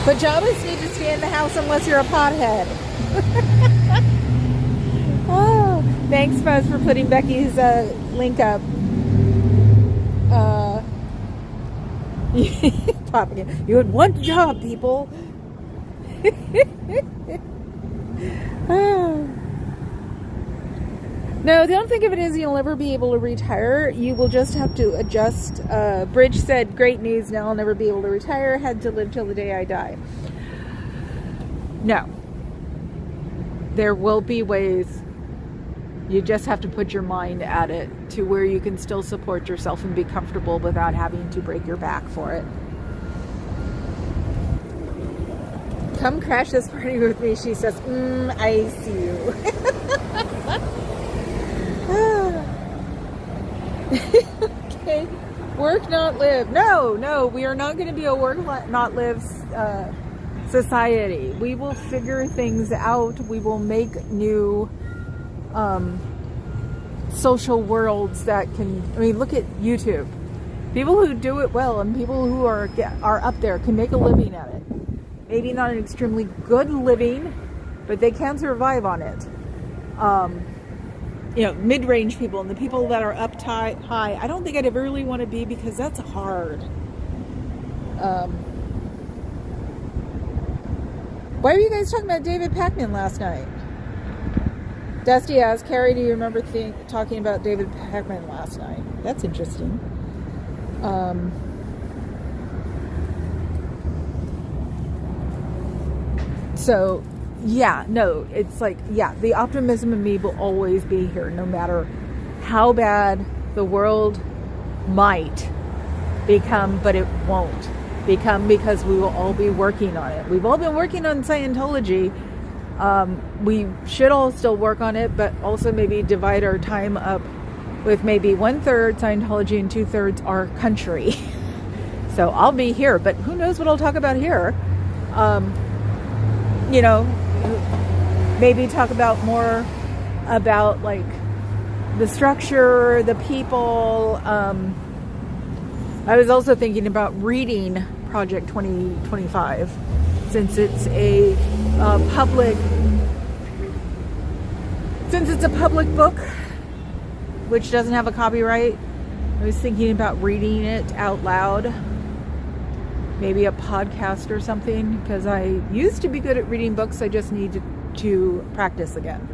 Pajamas need to stay in the house unless you're a pothead. Oh, thanks, Fuzz, for putting Becky's link up. Papa Cat, you had one job, people. Oh. No, don't think of it as you'll never be able to retire. You will just have to adjust. Bridge said, great news, now I'll never be able to retire. Had to live till the day I die. No. There will be ways. You just have to put your mind at it to where you can still support yourself and be comfortable without having to break your back for it. Come crash this party with me, she says. I see you. Okay. Work, not live. No, we are not going to be a work, not live society. We will figure things out. We will make new social worlds that can, I mean, look at YouTube. People who do it well and people who are up there can make a living at it. Maybe not an extremely good living, but they can survive on it. You know, mid-range people and the people that are up high, I don't think I'd ever really want to be, because that's hard. Why were you guys talking about David Pakman last night? Dusty asked, Carrie, do you remember talking about David Pakman last night? That's interesting. So, yeah, no, it's like, yeah, the optimism in me will always be here, no matter how bad the world might become, but it won't become, because we will all be working on it. We've all been working on Scientology. We should all still work on it, but also maybe divide our time up with maybe 1/3 Scientology and 2/3 our country. So I'll be here, but who knows what I'll talk about here. You know, maybe talk about more about like the structure, the people. I was also thinking about reading Project 2025, since it's a public book, which doesn't have a copyright. I was thinking about reading it out loud. Maybe a podcast or something, because I used to be good at reading books. I just need to practice again.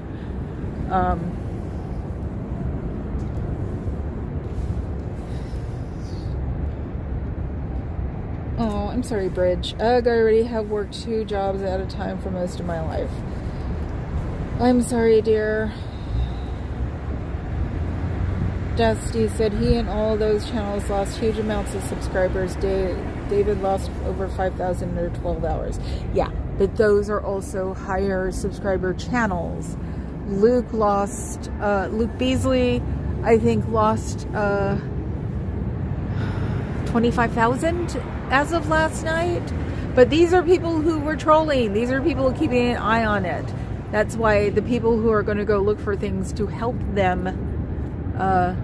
Oh, I'm sorry, Bridge. Ugh, I already have worked 2 jobs at a time for most of my life. I'm sorry, dear. Dusty said he and all those channels lost huge amounts of subscribers. David lost over 5,000 in 12 hours. Yeah, but those are also higher subscriber channels. Luke Beasley, I think, lost 25,000 as of last night. But these are people who were trolling. These are people keeping an eye on it. That's why the people who are going to go look for things to help them.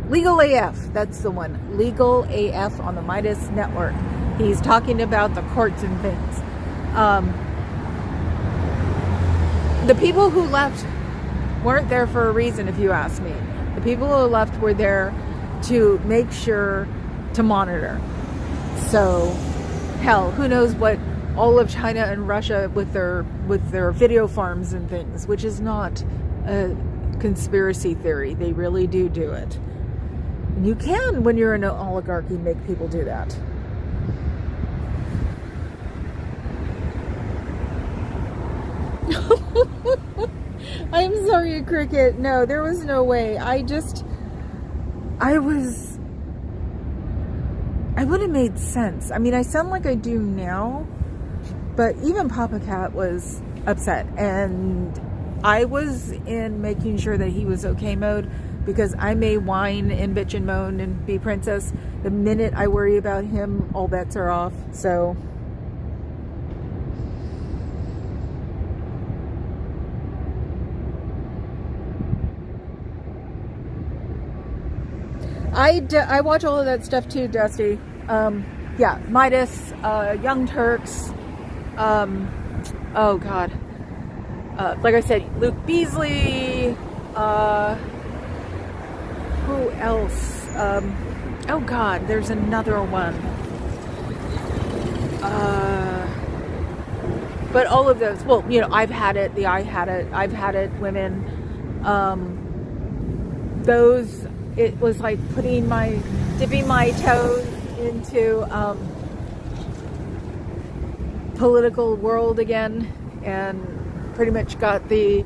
Legal AF, that's the one. Legal AF on the Midas Network. He's talking about the courts and things. The people who left weren't there for a reason, if you ask me. The people who left were there to make sure to monitor. So, hell, who knows what all of China and Russia with their video farms and things, which is not a conspiracy theory. They really do it. And you can, when you're in an oligarchy, make people do that. I'm sorry, Cricket. No, there was no way. I would have made sense. I mean, I sound like I do now, but even Papa Cat was upset, and I was in making sure that he was okay mode, because I may whine and bitch and moan and be princess. The minute I worry about him, all bets are off. So I watch all of that stuff too, Dusty. Yeah, Midas, Young Turks, oh God. Like I said, Luke Beasley, who else? Oh God, there's another one. But all of those, well, you know, I've had it, the I had it, I've had it, women, those, it was like dipping my toes into, political world again, and pretty much got the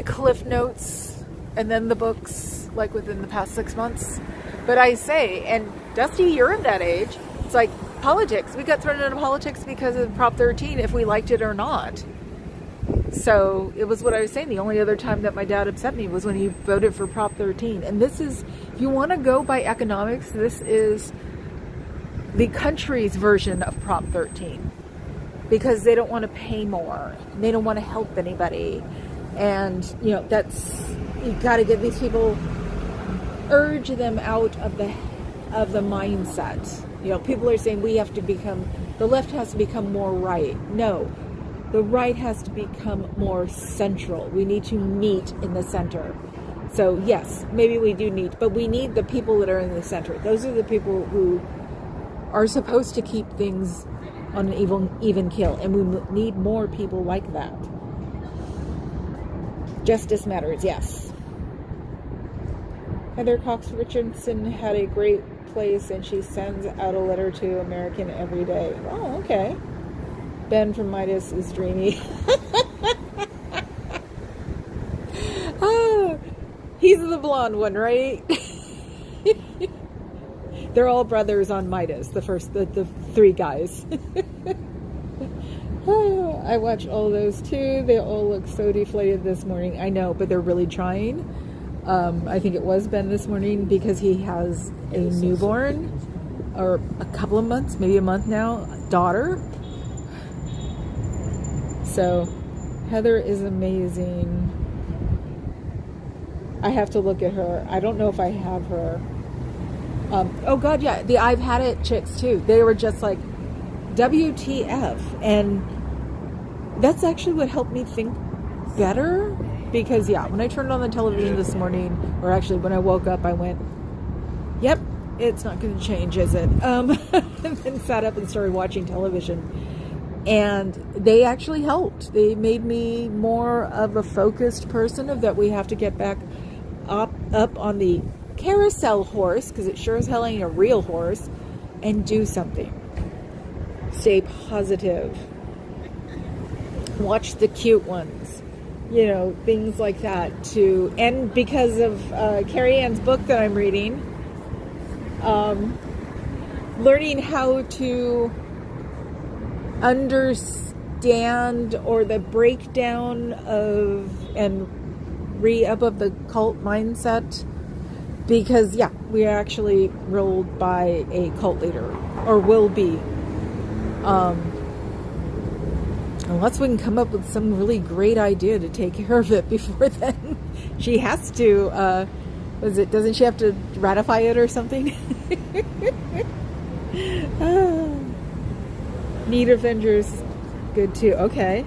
cliff notes and then the books like within the past 6 months. But I say, and Dusty, you're in that age, it's like politics. We got thrown into politics because of Prop 13, if we liked it or not. So it was what I was saying. The only other time that my dad upset me was when he voted for Prop 13. And this is, if you want to go by economics, this is the country's version of Prop 13, because they don't want to pay more. They don't want to help anybody. And, you know, that's, you got to get these people, urge them out of the mindset. You know, people are saying we have to become, the left has to become more right. No, the right has to become more central. We need to meet in the center. So yes, maybe we do need, but we need the people that are in the center. Those are the people who are supposed to keep things on an even keel, and we need more people like that. Justice matters, yes. Heather Cox Richardson had a great place, and she sends out a letter to American every day. Oh, okay. Ben from Midas is dreamy. Oh, he's the blonde one, right? They're all brothers on Midas, the three guys. Oh, I watch all those too. They all look so deflated this morning. I know, but they're really trying. I think it was Ben this morning, because he has a newborn, or a couple of months, maybe a month now, daughter. So Heather is amazing. I have to look at her. I don't know if I have her. Oh God, yeah, the I've had it chicks too. They were just like, WTF. And that's actually what helped me think better, because yeah, when I turned on the television this morning, or actually when I woke up, I went, yep, it's not going to change, is it? And then sat up and started watching television, and they actually helped. They made me more of a focused person, of that we have to get back up on the carousel horse, because it sure as hell ain't a real horse, and do something. Stay positive. Watch the cute ones. You know, things like that too. And because of Carrie Ann's book that I'm reading, learning how to understand, or the breakdown of and re-up of the cult mindset. Because yeah, we are actually ruled by a cult leader, or will be. Unless we can come up with some really great idea to take care of it before then. She has to, doesn't she have to ratify it or something? Need Avengers, good too. Okay.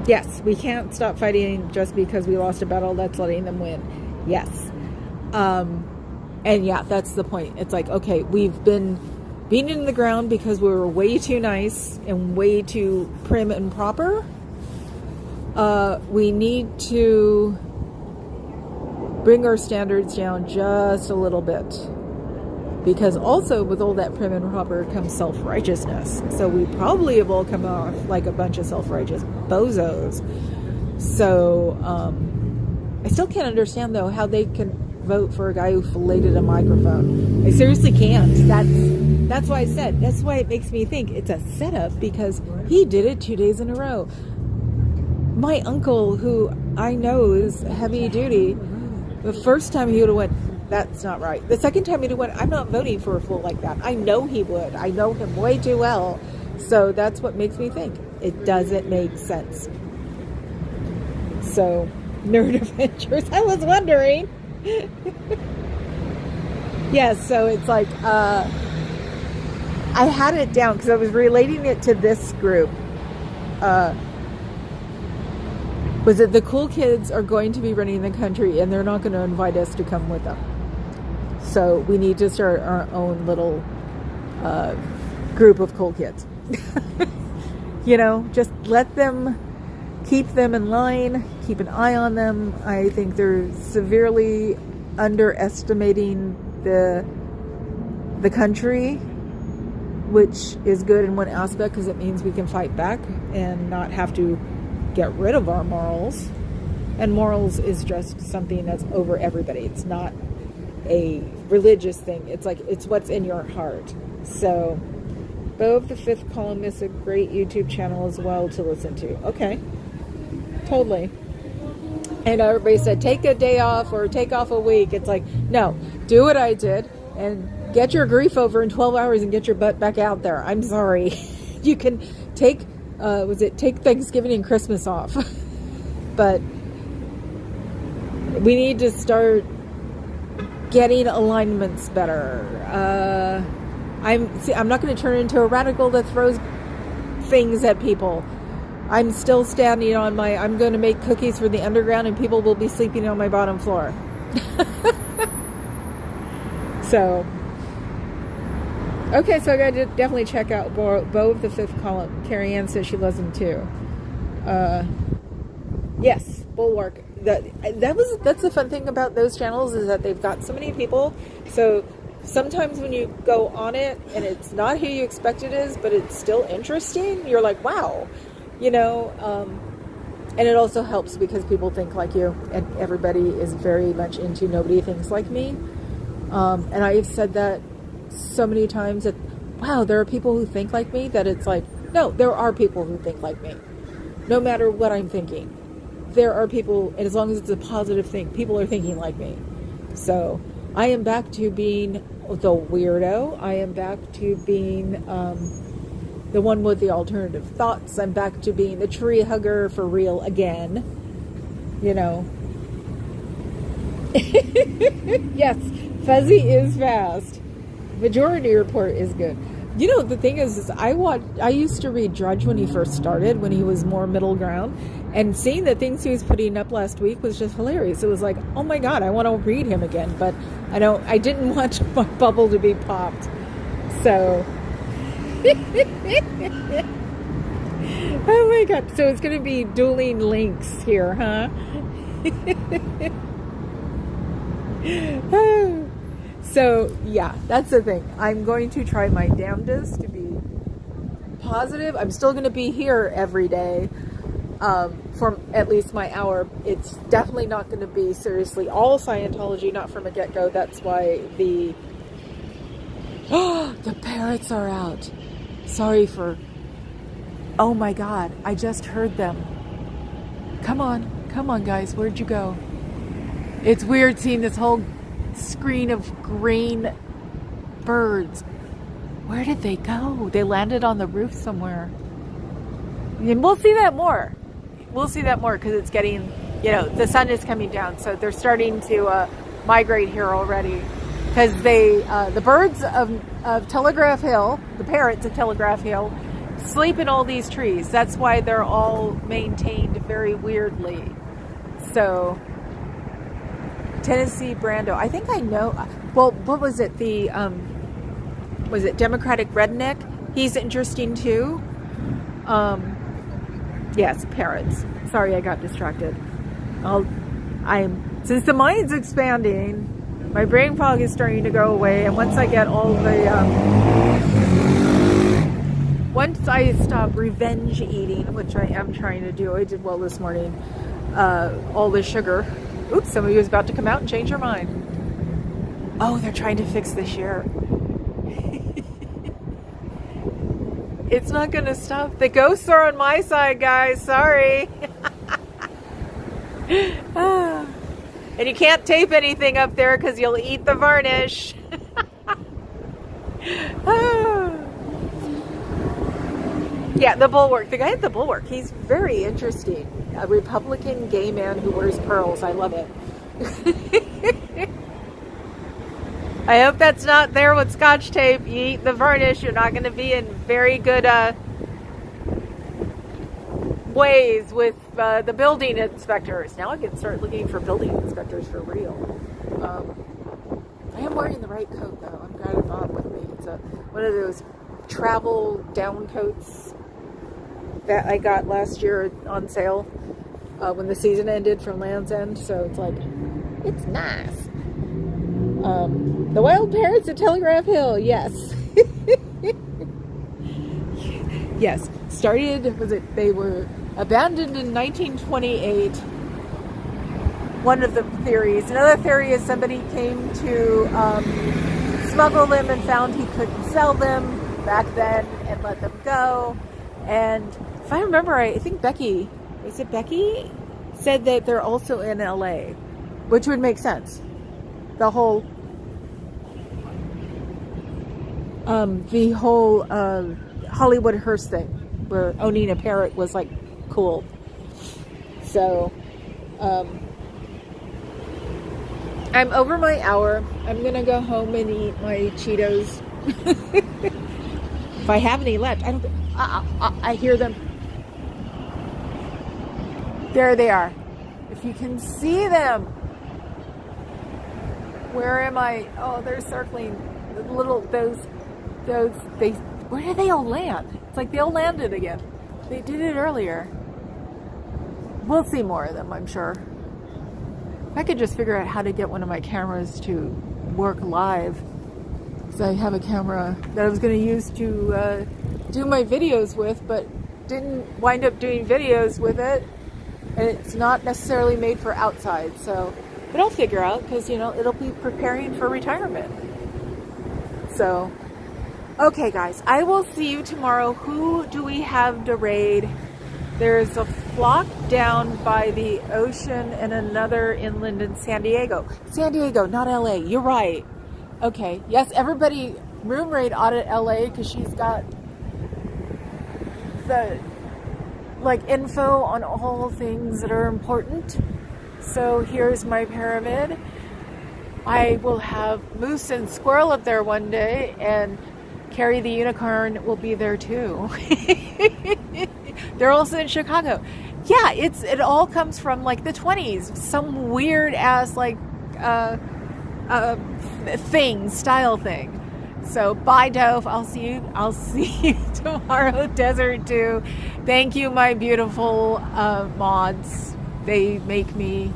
Yes, we can't stop fighting just because we lost a battle. That's letting them win. Yes. And yeah, that's the point. It's like, okay, we've been beaten in the ground because we were way too nice and way too prim and proper. We need to bring our standards down just a little bit, because also with all that prim and proper comes self-righteousness. So we probably have all come off like a bunch of self-righteous bozos. So I still can't understand though how they can vote for a guy who filleted a microphone. I seriously can't. That's why I said, that's why it makes me think it's a setup, because he did it 2 days in a row. My uncle, who I know is heavy duty, the first time he would have went, that's not right. The second time he would have went, I'm not voting for a fool like that. I know he would. I know him way too well. So that's what makes me think it doesn't make sense. So, Nerd Adventures. I was wondering. Yes, so it's like, I had it down because I was relating it to this group. Was it the cool kids are going to be running the country and they're not going to invite us to come with them. So we need to start our own little group of cool kids. You know, just let them, keep them in line, keep an eye on them. I think they're severely underestimating the country, which is good in one aspect because it means we can fight back and not have to get rid of our morals. And morals is just something that's over everybody. It's not a religious thing. It's like, it's what's in your heart. So Beau of the Fifth Column is a great YouTube channel as well to listen to. Okay, totally. And everybody said take a day off or take off a week. It's like, no, do what I did and get your grief over in 12 hours and get your butt back out there. I'm sorry. You can take take Thanksgiving and Christmas off. But we need to start getting alignments better. I'm not going to turn into a radical that throws things at people. I'm still standing on I'm going to make cookies for the underground and people will be sleeping on my bottom floor. So, okay, so I got to definitely check out Beau of the Fifth Column. Carrie Ann says she loves him too. Yes, Bulwark. That's the fun thing about those channels is that they've got so many people. So sometimes when you go on it and it's not who you expect it is, but it's still interesting, you're like, wow, you know. And it also helps because people think like you, and everybody is very much into nobody thinks like me. And I've said that so many times that, wow, there are people who think like me, that it's like, no, there are people who think like me. No matter what I'm thinking, there are people, and as long as it's a positive thing, people are thinking like me. So I am back to being the weirdo. I am back to being the one with the alternative thoughts. I'm back to being the tree hugger for real again. You know. Yes, fuzzy is fast. Majority Report is good. You know, the thing is I used to read Drudge when he first started, when he was more middle ground, and seeing the things he was putting up last week was just hilarious. It was like, oh my God, I want to read him again, but I didn't want my bubble to be popped. So, oh my God. So it's going to be dueling links here, huh? So, yeah, that's the thing. I'm going to try my damnedest to be positive. I'm still going to be here every day for at least my hour. It's definitely not going to be seriously all Scientology, not from a get-go. That's why the parrots are out. Sorry for... Oh my God, I just heard them. Come on, guys, where'd you go? It's weird seeing this whole screen of green birds. Where did they go? They landed on the roof somewhere. And we'll see that more. We'll see that more because it's getting, you know, the sun is coming down. So they're starting to migrate here already. Because the birds of Telegraph Hill, the parrots of Telegraph Hill, sleep in all these trees. That's why they're all maintained very weirdly. So... Tennessee Brando. I think I know. Well, what was it? Was it Democratic Redneck? He's interesting too. Yes, parrots. Sorry, I got distracted. Since the mind's expanding, My brain fog is starting to go away, and once I get all the, once I stop revenge eating, which I am trying to do, I did well this morning, all the sugar. Oops, somebody was about to come out and change their mind. Oh, they're trying to fix this year. It's not going to stop. The ghosts are on my side, guys. Sorry. And you can't tape anything up there because you'll eat the varnish. Yeah, the Bulwark. The guy at the Bulwark, he's very interesting. A Republican gay man who wears pearls. I love it. I hope that's not there with Scotch tape. You eat the varnish, you're not going to be in very good ways with the building inspectors. Now I can start looking for building inspectors for real. I am wearing the right coat though. I'm glad I brought it with me. It's one of those travel down coats that I got last year on sale when the season ended from Land's End. So it's like, it's nice. The Wild Parrots at Telegraph Hill, yes. Yes, started, they were abandoned in 1928. One of the theories. Another theory is somebody came to smuggle them and found he couldn't sell them back then and let them go. And if I remember right, I think Becky, is it Becky? Said that they're also in LA, which would make sense. The whole Hollywood Hearst thing, where owning a parrot was like cool. So I'm over my hour. I'm gonna go home and eat my Cheetos. If I have any left, I hear them. There they are. If you can see them. Where am I? Oh, they're circling. The little, where did they all land? It's like they all landed again. They did it earlier. We'll see more of them, I'm sure. If I could just figure out how to get one of my cameras to work live. So I have a camera that I was going to use to do my videos with, but didn't wind up doing videos with it. And it's not necessarily made for outside, so... But I'll figure out, because, you know, it'll be preparing for retirement. So, okay, guys, I will see you tomorrow. Who do we have to raid? There's a flock down by the ocean and another inland in San Diego. San Diego, not LA. You're right. Okay, yes, everybody, room raid audit LA, because she's got the, like, info on all things that are important. So here's my pyramid. I will have moose and squirrel up there one day, and Carrie the unicorn will be there too. They're also in Chicago. Yeah, it all comes from like the 20s. Some weird ass like style thing. So bye, Dove. I'll see you tomorrow, Desert 2. Thank you, my beautiful mods. They make me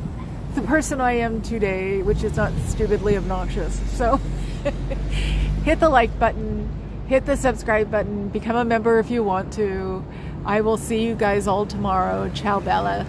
the person I am today, which is not stupidly obnoxious. So hit the like button, hit the subscribe button, become a member if you want to. I will see you guys all tomorrow. Ciao, Bella.